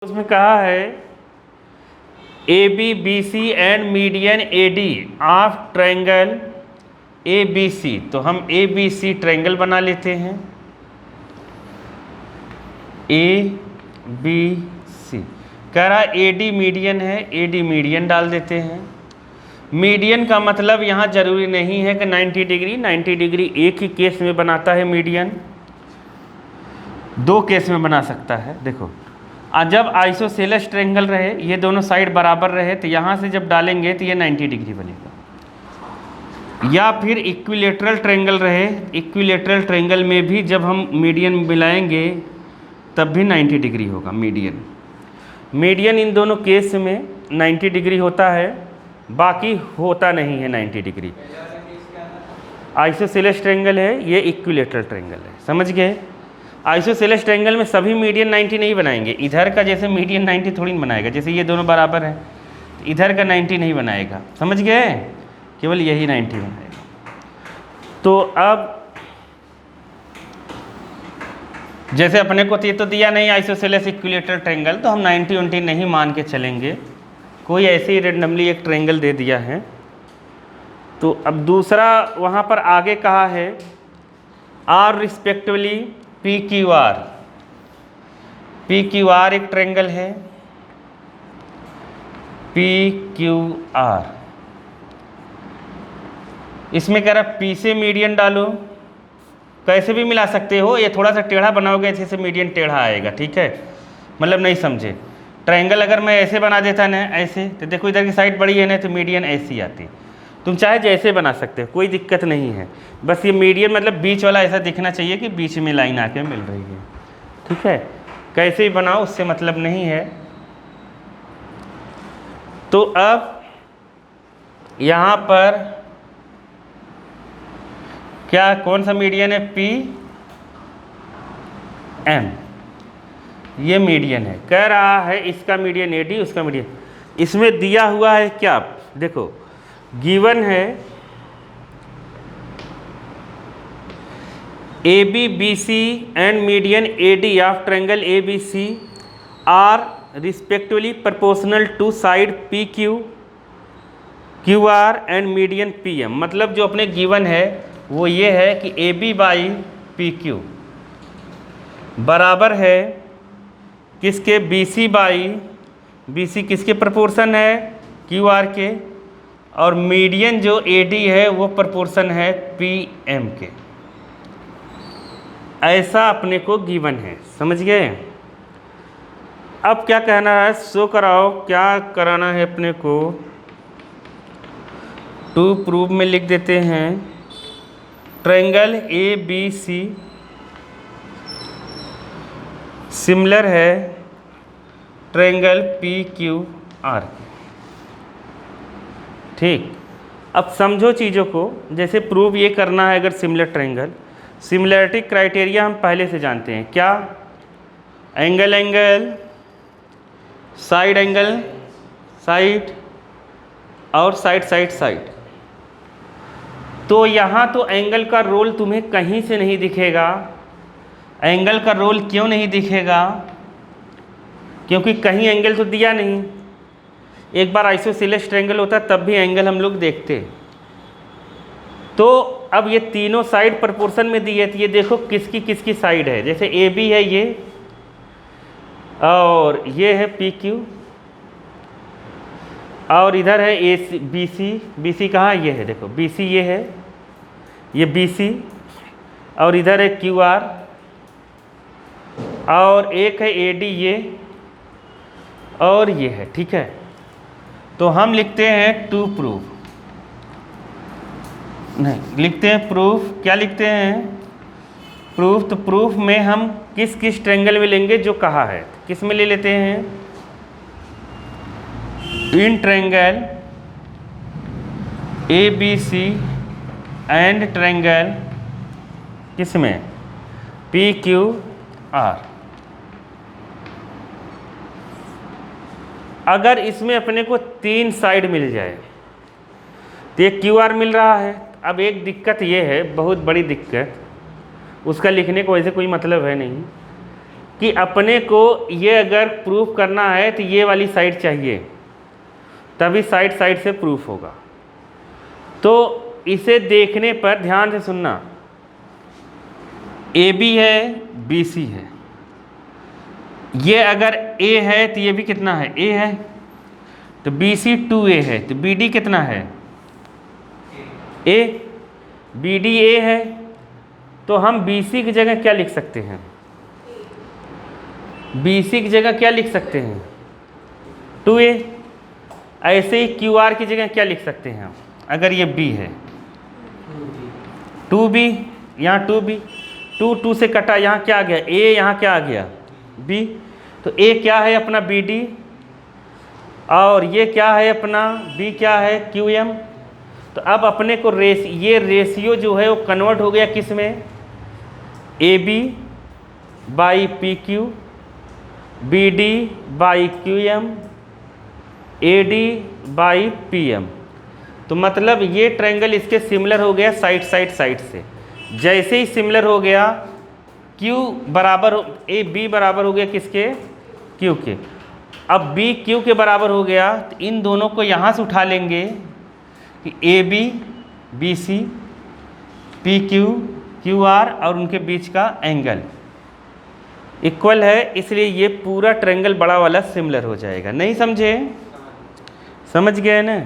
उसमें कहा है A B B C and median A D of triangle A B C. तो हम ए बी सी ट्रायंगल बना लेते हैं। ए बी सी कह रहा ए डी मीडियन है, ए डी मीडियन डाल देते हैं। मीडियन का मतलब यहाँ जरूरी नहीं है कि 90 डिग्री, 90 डिग्री एक ही केस में बनाता है मीडियन, दो केस में बना सकता है। देखो जब आइसोसेलेस ट्रायंगल रहे, ये दोनों साइड बराबर रहे, तो यहाँ से जब डालेंगे तो ये 90 डिग्री बनेगा। या फिर इक्विलेटरल ट्रायंगल रहे, इक्विलेटरल ट्रायंगल में भी जब हम मीडियन मिलाएंगे तब भी 90 डिग्री होगा मीडियन। मीडियन इन दोनों केस में 90 डिग्री होता है, बाकी होता नहीं है 90 डिग्री। आइसोसेलेस ट्रायंगल है, ये इक्विलेटरल ट्रायंगल है, समझ गए। आइसोसेलेस ट्रायंगल में सभी मीडियन 90 नहीं बनाएंगे। इधर का जैसे मीडियन 90 थोड़ी नहीं बनाएगा, जैसे ये दोनों बराबर हैं, इधर का 90 नहीं बनाएगा, समझ गए, केवल यही 90 बनाएगा। तो अब जैसे अपने को ये तो दिया नहीं आइसोसेलेस इक्विलेटरल ट्रायंगल, तो हम 90 नहीं मान के चलेंगे, कोई ऐसे ही रेंडमली एक ट्रायंगल दे दिया है। तो अब दूसरा वहाँ पर आगे कहा है are respectively P Q R. P Q R एक ट्रायंगल है, पी क्यू आर। इसमें कह रहा पी से मीडियन डालो, कैसे भी मिला सकते हो, ये थोड़ा सा टेढ़ा बनाओगे ऐसे से मीडियन टेढ़ा आएगा, ठीक है, मतलब नहीं समझे। ट्रायंगल अगर मैं ऐसे बना देता ना, ऐसे, तो देखो इधर की साइड बड़ी है ना, तो मीडियन ऐसी आती। तुम चाहे जैसे बना सकते हो, कोई दिक्कत नहीं है, बस ये मीडियन मतलब बीच वाला ऐसा दिखना चाहिए कि बीच में लाइन आके मिल रही है, ठीक है। कैसे भी बनाओ उससे मतलब नहीं है। तो अब यहाँ पर क्या कौन सा मीडियन है, पी एम, ये मीडियन है। कह रहा है इसका मीडियन ए डी, उसका मीडियन, इसमें दिया हुआ है क्या, देखो गिवन है A B B C and median A D of triangle A B C are respectively proportional to side P Q Q R and median P M. मतलब जो अपने गिवन है वो ये है कि A B by P Q बराबर है किसके, B C by, B C किसके प्रोपोर्शन है, क्यू आर के, और मीडियन जो ए डी है वो प्रोपोर्शन है पी एम के। ऐसा अपने को गिवन है, समझ गए। अब क्या कहना है, शो कराओ, क्या कराना है अपने को, टू प्रूव में लिख देते हैं triangle A B C similar है ट्रायंगल पी क्यू आर। ठीक, अब समझो चीज़ों को, जैसे प्रूव ये करना है अगर सिमिलर ट्रायंगल, सिमिलैरिटी क्राइटेरिया हम पहले से जानते हैं, क्या, angle angle, side angle side, और साइड साइड साइड। तो यहाँ तो एंगल का रोल तुम्हें कहीं से नहीं दिखेगा। एंगल का रोल क्यों नहीं दिखेगा, क्योंकि कहीं एंगल तो दिया नहीं। एक बार आइसोसेलेस ट्रायंगल होता तब भी एंगल हम लोग देखते। तो अब ये तीनों साइड प्रोपोर्शन में दी है, तो ये देखो किसकी किसकी साइड है, जैसे ए बी है ये, और ये है पी क्यू, और इधर है ए C B C. B C कहाँ, ये है, देखो बी सी ये है, ये बी सी, और इधर है क्यू आर, और एक है ए डी ये, और ये है, ठीक है। तो हम लिखते हैं टू प्रूव, नहीं लिखते हैं प्रूफ, क्या लिखते हैं, प्रूफ। तो प्रूफ में हम किस किस ट्रायंगल में लेंगे जो कहा है, किस में ले लेते हैं, in triangle A B C and triangle किस में, पी क्यू आर। अगर इसमें अपने को तीन साइड मिल जाए, तो एक क्यू आर मिल रहा है। अब एक दिक्कत ये है, बहुत बड़ी दिक्कत, उसका लिखने को वैसे कोई मतलब है नहीं, कि अपने को ये अगर प्रूफ करना है तो ये वाली साइड चाहिए, तभी साइड साइड से प्रूफ होगा। तो इसे देखने पर ध्यान से सुनना, ए बी है, बी सी है, ये अगर ए है तो ये भी कितना है, ए है, तो बी सी 2a है, तो बी डी कितना है, ए, बी डी ए है, तो हम बी सी की जगह क्या लिख सकते हैं, बी सी की जगह क्या लिख सकते हैं, 2a। ऐसे ही क्यू आर की जगह क्या लिख सकते हैं हम, अगर ये b है, 2b, यहाँ 2b, 2 से कटा, यहाँ क्या आ गया, a, यहाँ क्या आ गया, b, तो a क्या है अपना बी डी, और ये क्या है अपना b क्या है क्यू एम। तो अब अपने को ये रेशियो जो है वो कन्वर्ट हो गया किस में, A B by P Q, B D by Q M, A D by P M. तो मतलब ये ट्रायंगल इसके सिमिलर हो गया साइड से। जैसे ही सिमिलर हो गया, Q बराबर ए बी बराबर हो गया किसके, Q के। अब B Q के बराबर हो गया, तो इन दोनों को यहाँ से उठा लेंगे कि A B B C P Q Q R और उनके बीच का एंगल इक्वल है, इसलिए ये पूरा ट्रायंगल बड़ा वाला सिमिलर हो जाएगा। नहीं समझे, समझ गए ना।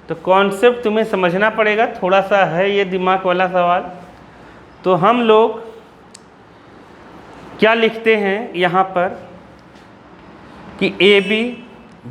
तो कॉन्सेप्ट तुम्हें समझना पड़ेगा, थोड़ा सा है ये दिमाग वाला सवाल। तो हम लोग क्या लिखते हैं यहाँ पर कि A B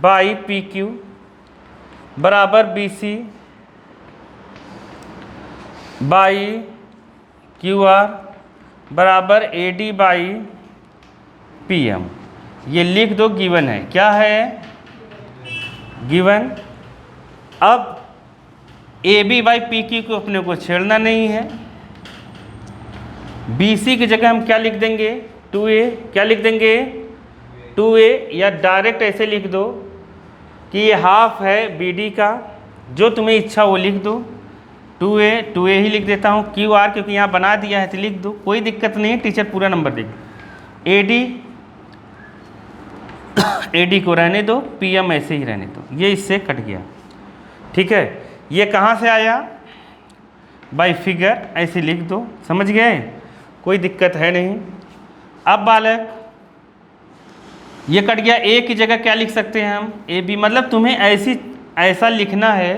by P Q बराबर B C by Q R बराबर A D by P M. ये लिख दो, गिवन है, क्या है गिवन। अब A B by P Q को अपने को छेड़ना नहीं है, बी सी की जगह हम क्या लिख देंगे 2a, क्या लिख देंगे 2a, या डायरेक्ट ऐसे लिख दो कि ये हाफ है बी डी का, जो तुम्हें इच्छा वो लिख दो, 2a ही लिख देता हूँ, क्यू आर क्योंकि यहाँ बना दिया है तो लिख दो, कोई दिक्कत नहीं है, टीचर पूरा नंबर देगा। ए डी को रहने दो, पी एम ऐसे ही रहने दो, ये इससे कट गया, ठीक है। ये कहाँ से आया, बाय फिगर, ऐसे लिख दो, समझ गए, कोई दिक्कत है नहीं। अब बालक ये कट गया, ए की जगह क्या लिख सकते हैं हम ए बी, मतलब तुम्हें ऐसा लिखना है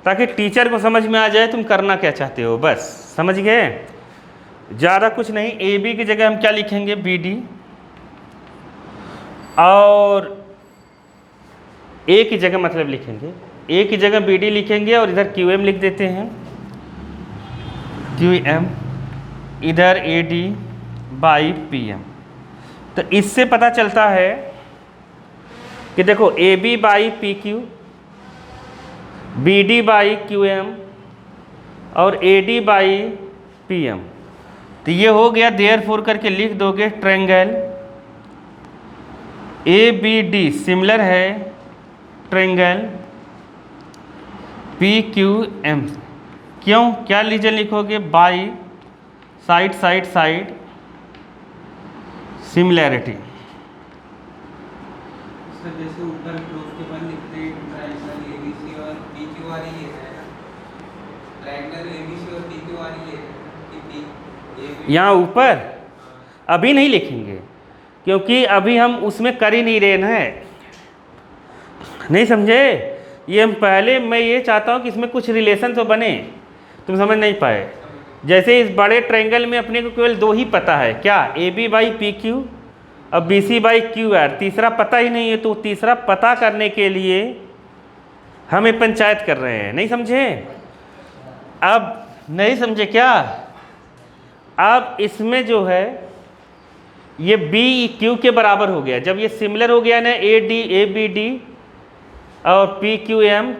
ताकि टीचर को समझ में आ जाए तुम करना क्या चाहते हो, बस समझ गए, ज़्यादा कुछ नहीं। ए बी की जगह हम क्या लिखेंगे बी डी, और ए की जगह मतलब लिखेंगे, ए की जगह बी डी लिखेंगे और इधर क्यू एम लिख देते हैं, क्यू एम, इधर A D by P M. तो इससे पता चलता है कि देखो A B by P Q, B D by Q M और A D by P M. तो ये हो गया, देयरफॉर करके लिख दोगे triangle A B D similar है ट्रायंगल पी क्यू एम। क्यों, क्या लीजिए लिखोगे, बाई साइड सिमिलैरिटी। जैसे ऊपर प्रूफ के बाद लिखते हैं ट्रायंगल एबीसी और पीक्यूआर ही है ना, ट्रायंगल एबीसी और पीक्यूआर ही है कि यहाँ ऊपर अभी नहीं लिखेंगे क्योंकि अभी हम उसमें कर ही नहीं रहे हैं, नहीं समझे। ये हम पहले, मैं ये चाहता हूँ कि इसमें कुछ रिलेशन तो बने, तुम समझ नहीं पाए। जैसे इस बड़े ट्रायंगल में अपने को केवल दो ही पता है, क्या A B by P Q और B C by Q R, तीसरा पता ही नहीं है। तो तीसरा पता करने के लिए हमें पंचायत कर रहे हैं, नहीं समझे। अब नहीं समझे क्या, अब इसमें जो है ये बी क्यू के बराबर हो गया, जब ये सिमिलर हो गया ना ए बी डी और पी क्यू एम,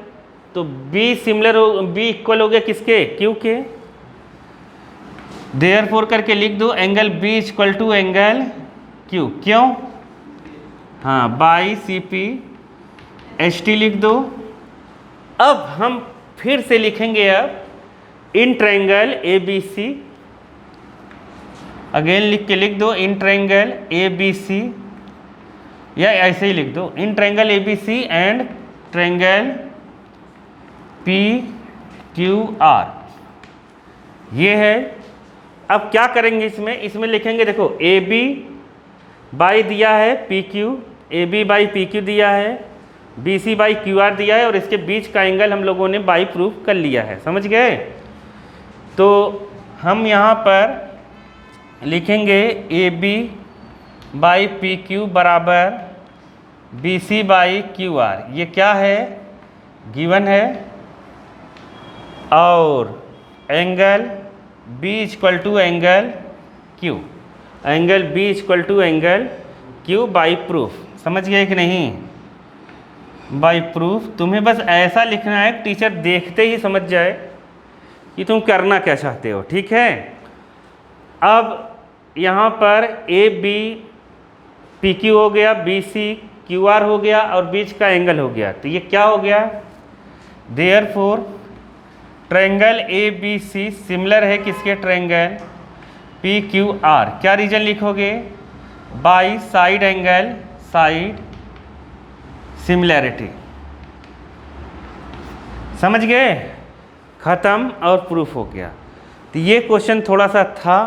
तो बी सिमिलर हो, बी इक्वल हो गया किसके, क्यू के। देयरफॉर करके लिख दो angle B equal to angle Q, क्यों, हाँ, by C P C T लिख दो। अब हम फिर से लिखेंगे अब in triangle A B C, again लिख दो इन ट्रायंगल ए बी सी, या ऐसे ही लिख दो in triangle A B C and triangle P Q R, ये है। अब क्या करेंगे इसमें लिखेंगे, देखो ए बी बाई दिया है P Q, A B by P Q दिया है, B C by Q R दिया है, और इसके बीच का एंगल हम लोगों ने बाई प्रूफ कर लिया है, समझ गए। तो हम यहाँ पर लिखेंगे A B by P Q बराबर B C by Q R, ये क्या है, गिवन है, और angle B equal to angle Q, angle B equal to angle Q by proof, समझ गए कि नहीं, बाई प्रूफ। तुम्हें बस ऐसा लिखना है टीचर देखते ही समझ जाए कि तुम करना क्या चाहते हो, ठीक है। अब यहाँ पर ए बी पी क्यू हो गया, बी सी क्यू आर हो गया, और बीच का एंगल हो गया, तो ये क्या हो गया, therefore triangle A B C similar है किसके, ट्रायंगल पी क्यू आर। क्या रीजन लिखोगे, by side angle side similarity, समझ गए, खत्म और प्रूफ हो गया। तो ये क्वेश्चन थोड़ा सा था